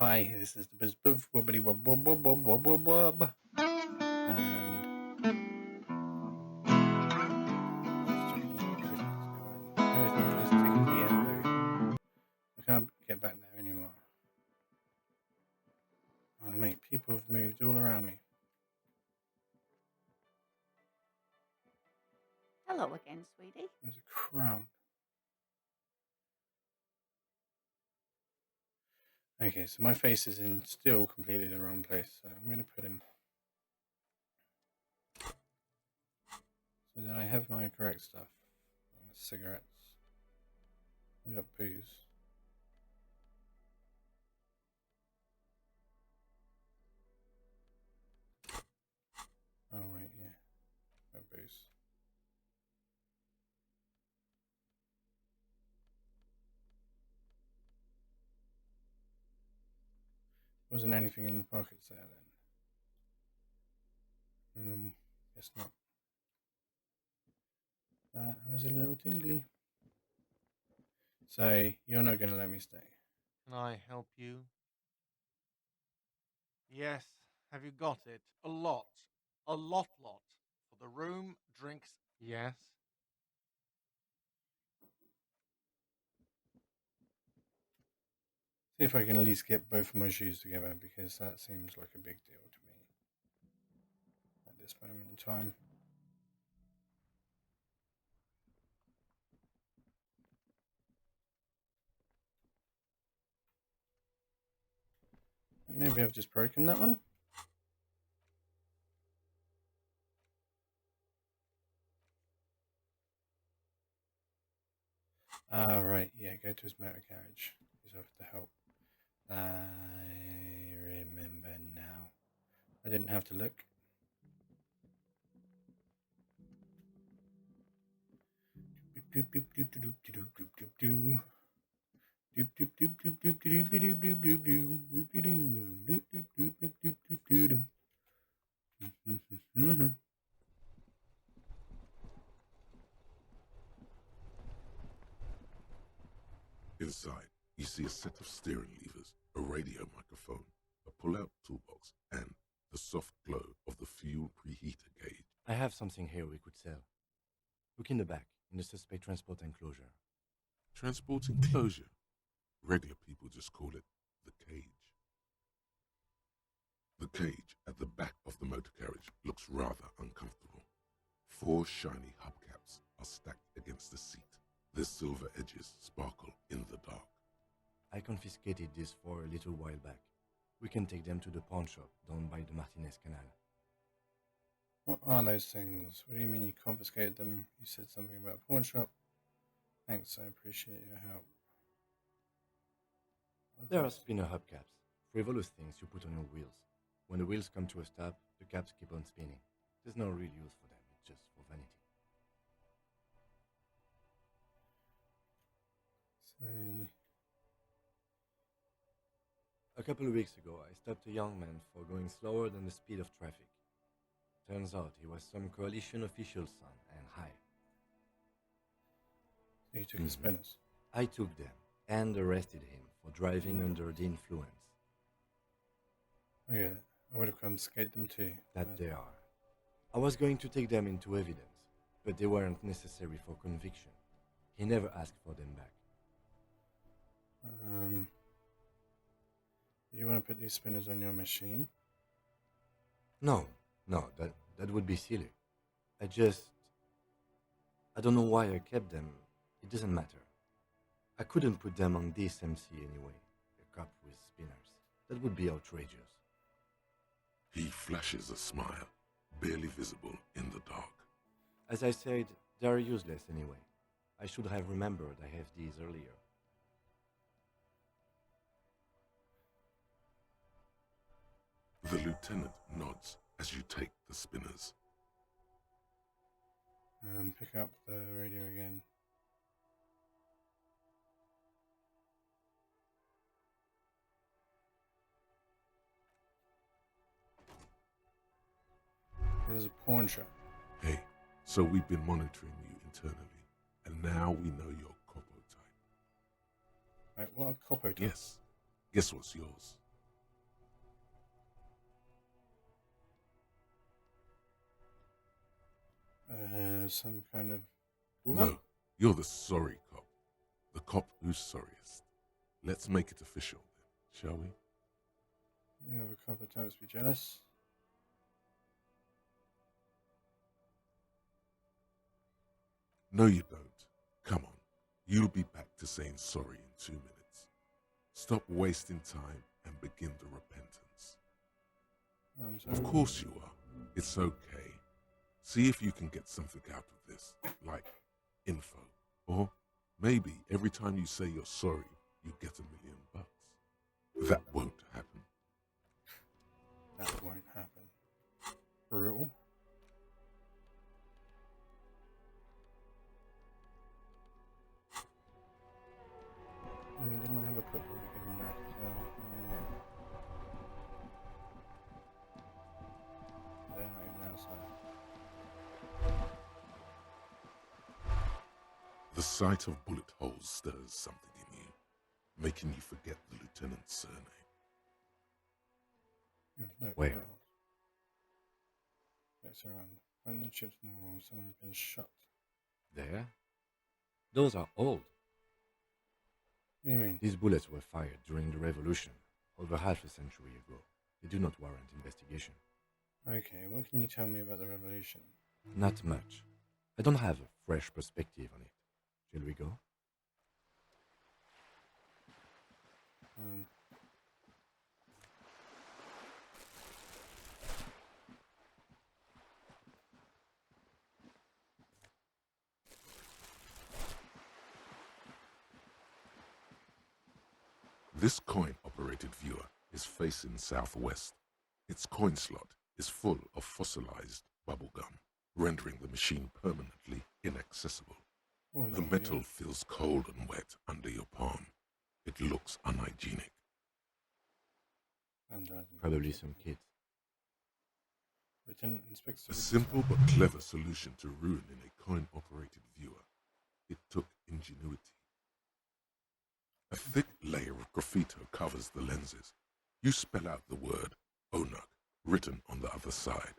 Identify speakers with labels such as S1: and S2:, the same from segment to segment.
S1: Hi, this is the D.B.S.B.F. Wobbly wob wob wob wob wob wob wob. And just checking everything's going. Everything is tickety-endo. I can't get back there anymore. Oh mate, people have moved all around me.
S2: Hello again, sweetie.
S1: There's a crowd. Okay, so my face is in still completely the wrong place, so I'm going to put him so that I have my correct stuff. Cigarettes. I got booze. Oh wait, yeah, got booze. Wasn't anything in the pockets there then? Guess not. That was a little tingly. So, you're not going to let me stay?
S3: Can I help you? Yes. Have you got it? A lot. A lot. For the room, drinks. Yes.
S1: See if I can at least get both of my shoes together, because that seems like a big deal to me at this moment in time. Maybe I've just broken that one. Ah, right, yeah, go to his motor garage. He's offered to help. I remember now. I didn't have to look.
S4: Inside, you see a set of steering levers, a radio microphone, a pull-out toolbox, and the soft glow of the fuel preheater gauge.
S5: I have something here we could sell. Look in the back, in the suspect transport enclosure.
S4: Transport enclosure? Regular people just call it the cage. The cage at the back of the motor carriage looks rather uncomfortable. 4 shiny hubcaps are stacked against the seat. Their silver edges sparkle in the dark.
S5: I confiscated this for a little while back. We can take them to the pawn shop down by the Martinez Canal.
S1: What are those things? What do you mean you confiscated them? You said something about a pawn shop. Thanks, I appreciate your help.
S5: There are spinner hubcaps, frivolous things you put on your wheels. When the wheels come to a stop, the caps keep on spinning. There's no real use for them, it's just for vanity.
S1: So,
S5: a couple of weeks ago, I stopped a young man for going slower than the speed of traffic. Turns out he was some coalition official's son and high.
S1: so you took the spinners?
S5: I took them and arrested him for driving under the influence.
S1: Okay, I would have confiscated them too.
S5: That they are. I was going to take them into evidence, but they weren't necessary for conviction. He never asked for them back.
S1: Do you want to put these spinners on your machine?
S5: No, that would be silly. I don't know why I kept them. It doesn't matter. I couldn't put them on this MC anyway. A cop with spinners. That would be outrageous.
S4: He flashes a smile, barely visible in the dark.
S5: As I said, they are useless anyway. I should have remembered I have these earlier.
S4: The lieutenant nods as you take the spinners.
S1: Pick up the radio again. There's a pawn shop.
S4: Hey, so we've been monitoring you internally, and now we know your Copo type.
S1: Right, what a Copo type?
S4: Yes. Guess what's yours?
S1: Some kind of... Cool.
S4: No, you're the sorry cop. The cop who's sorriest. Let's make it official then, shall we?
S1: You have a couple of times to be jealous.
S4: No, you don't. Come on. You'll be back to saying sorry in 2 minutes. Stop wasting time and begin the repentance.
S1: I'm sorry.
S4: Of course you are. It's okay. See if you can get something out of this, like info. Or maybe every time you say you're sorry, you get $1 million. That won't happen.
S1: That won't happen. Brutal. Didn't I have a couple to give him back as well? Yeah. They're not even outside.
S4: The sight of bullet holes stirs something in you, making you forget the lieutenant's surname.
S5: Where?
S1: Looks around. Find the chips in the wall. Someone has been shot.
S5: There? Those are old.
S1: What do you mean?
S5: These bullets were fired during the Revolution, over half a century ago. They do not warrant investigation.
S1: Okay, what can you tell me about the revolution?
S5: Not much. I don't have a fresh perspective on it. Shall we go?
S4: This coin-operated viewer is facing southwest. Its coin slot is full of fossilized bubblegum, rendering the machine permanently inaccessible.
S1: Oh,
S4: The metal feels cold and wet under your palm. It looks unhygienic.
S5: Probably some kids.
S1: Lieutenant inspects
S4: A simple but clever solution to ruining a coin-operated viewer. It took ingenuity. A thick layer of graffito covers the lenses. You spell out the word Onuk written on the other side,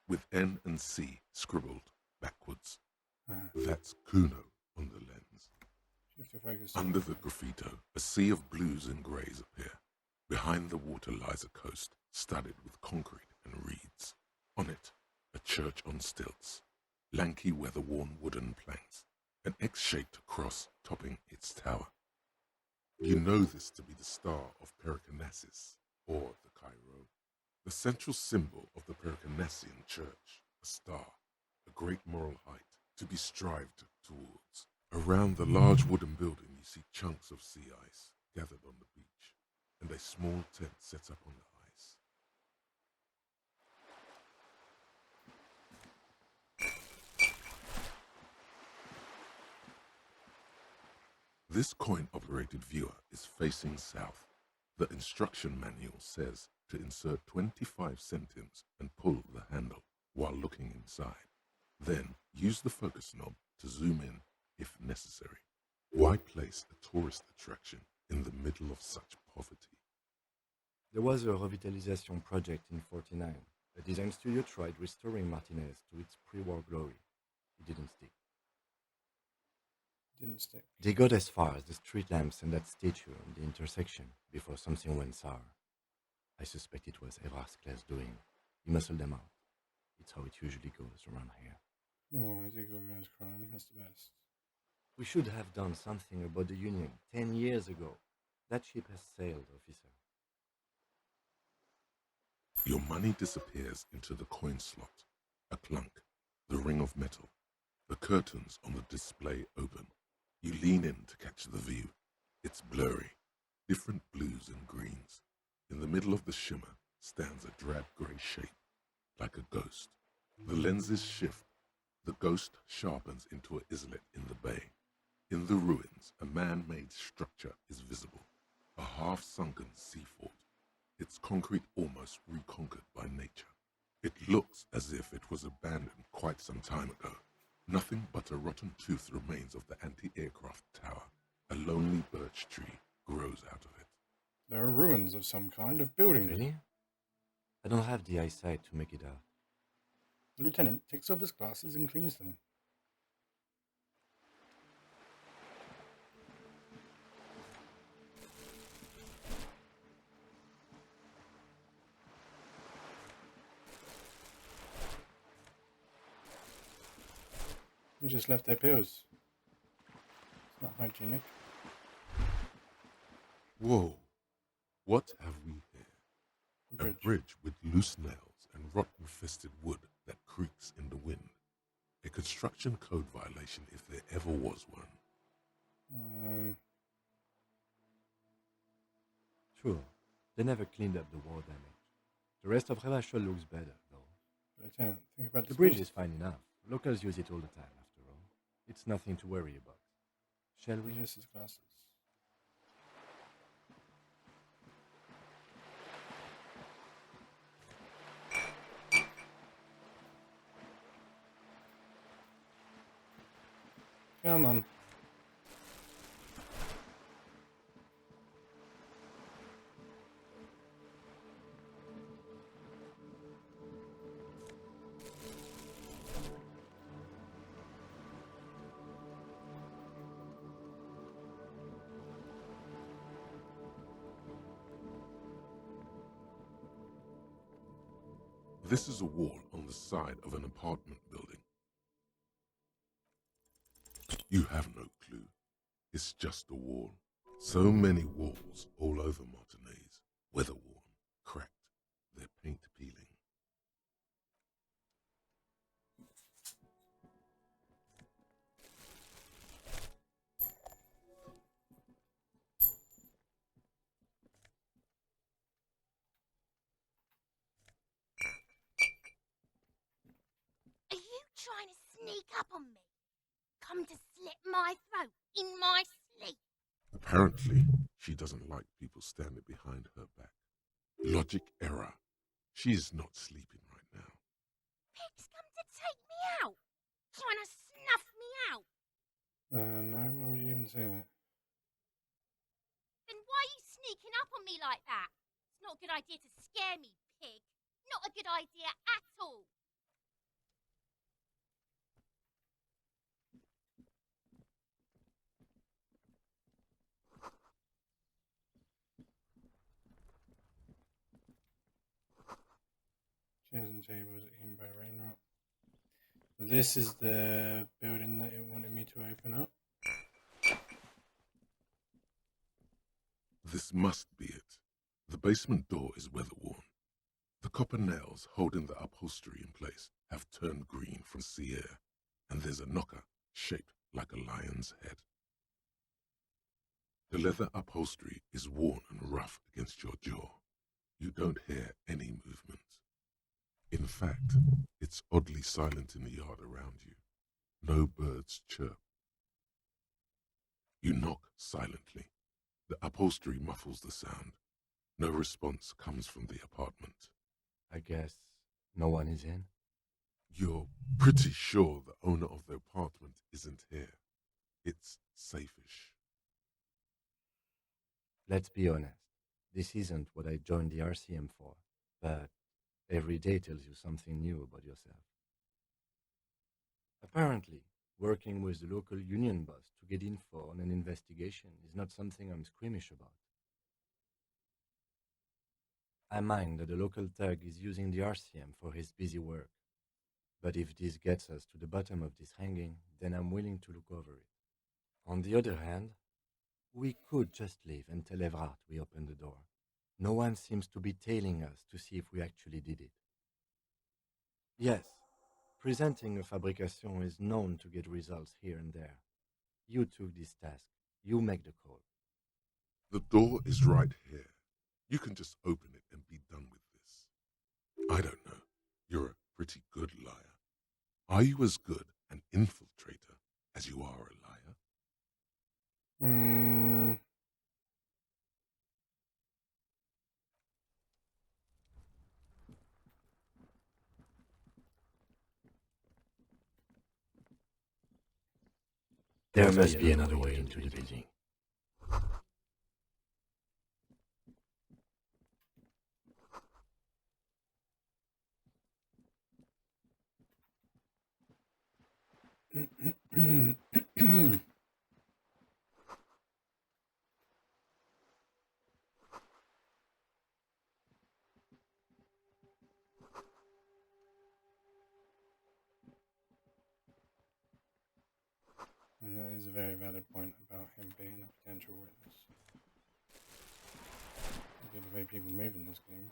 S4: with N and C scribbled backwards. That's Kuno on the lens. Under the graffito, a sea of blues and greys appear. Behind the water lies a coast studded with concrete and reeds. On it, a church on stilts, lanky weather-worn wooden planks, an X-shaped cross topping its tower. You know this to be the star of Pericanasis, or the Cairo, the central symbol of the Pericanassian church, a star, a great moral height to be strived towards. Around the large wooden building you see chunks of sea ice gathered on the beach, and a small tent set up on the ice. This coin-operated viewer is facing south. The instruction manual says to insert 25 centimes and pull the handle while looking inside. Then use the focus knob to zoom in if necessary. Why place a tourist attraction in the middle of such poverty?
S5: There was a revitalization project in '49. A design studio tried restoring Martinez to its pre-war glory. It didn't stick. They got as far as the street lamps and that statue on the intersection before something went sour. I suspect it was Evrard's class doing. He muscled them out. It's how it usually goes around here.
S1: Oh, I think organized crime. That's the best.
S5: We should have done something about the Union 10 years ago. That ship has sailed, officer.
S4: Your money disappears into the coin slot. A clunk, the ring of metal. The curtains on the display open. You lean in to catch the view. It's blurry, different blues and greens. In the middle of the shimmer stands a drab grey shape, like a ghost. The lenses shift. The ghost sharpens into an islet in the bay. In the ruins, a man-made structure is visible, a half-sunken sea fort, its concrete almost reconquered by nature. It looks as if it was abandoned quite some time ago. Nothing but a rotten tooth remains of the anti-aircraft tower. A lonely birch tree grows out of it.
S1: There are ruins of some kind of building.
S5: Really? I don't have the eyesight to make it out.
S1: The lieutenant takes off his glasses and cleans them. And just left their pills. It's not hygienic.
S4: Whoa. What have we here?
S1: Bridge.
S4: A bridge with loose nails and rot-infested wood that creaks in the wind. A construction code violation if there ever was one.
S5: Sure, they never cleaned up the war damage. The rest of Revachol looks better, though.
S1: Lieutenant, think about
S5: The
S1: this
S5: bridge
S1: place.
S5: is fine enough. Locals use it all the time, after all. It's nothing to worry about. Shall we?
S1: He has his glasses. Come on.
S4: This is a wall on the side of an apartment building. You have no clue. It's just a wall. So many walls all over Martinaise. Weather-worn, cracked, their paint peeling.
S2: Are you trying to sneak up on me? Come to slit my throat in my sleep?
S4: Apparently, she doesn't like people standing behind her back. Logic error. She is not sleeping right now.
S2: Pig's come to take me out? Trying to snuff me out?
S1: No, why would you even say that?
S2: Then why are you sneaking up on me like that? It's not a good idea to scare me, Pig. Not a good idea at all.
S1: Chairs and tables eaten by rain rot. So this is the building that it wanted me to open up.
S4: This must be it. The basement door is weather-worn. The copper nails holding the upholstery in place have turned green from sea air, and there's a knocker shaped like a lion's head. The leather upholstery is worn and rough against your jaw. You don't hear any movement. In fact, it's oddly silent in the yard around you. No birds chirp. You knock silently. The upholstery muffles the sound. No response comes from the apartment.
S5: I guess no one is in.
S4: You're pretty sure the owner of the apartment isn't here. It's safe-ish.
S5: Let's be honest. This isn't what I joined the RCM for, but every day tells you something new about yourself. Apparently, working with the local union boss to get info on an investigation is not something I'm squeamish about. I mind that the local thug is using the RCM for his busy work, but if this gets us to the bottom of this hanging, then I'm willing to look over it. On the other hand, we could just leave and tell Evrart we opened the door. No one seems to be tailing us to see if we actually did it. Yes, presenting a fabrication is known to get results here and there. You took this task. You make the call.
S4: The door is right here. You can just open it and be done with this. I don't know. You're a pretty good liar. Are you as good an infiltrator as you are a liar?
S5: There must be another way into the building.
S1: is a very valid point about him being a potential witness. Look at the way people move in this game.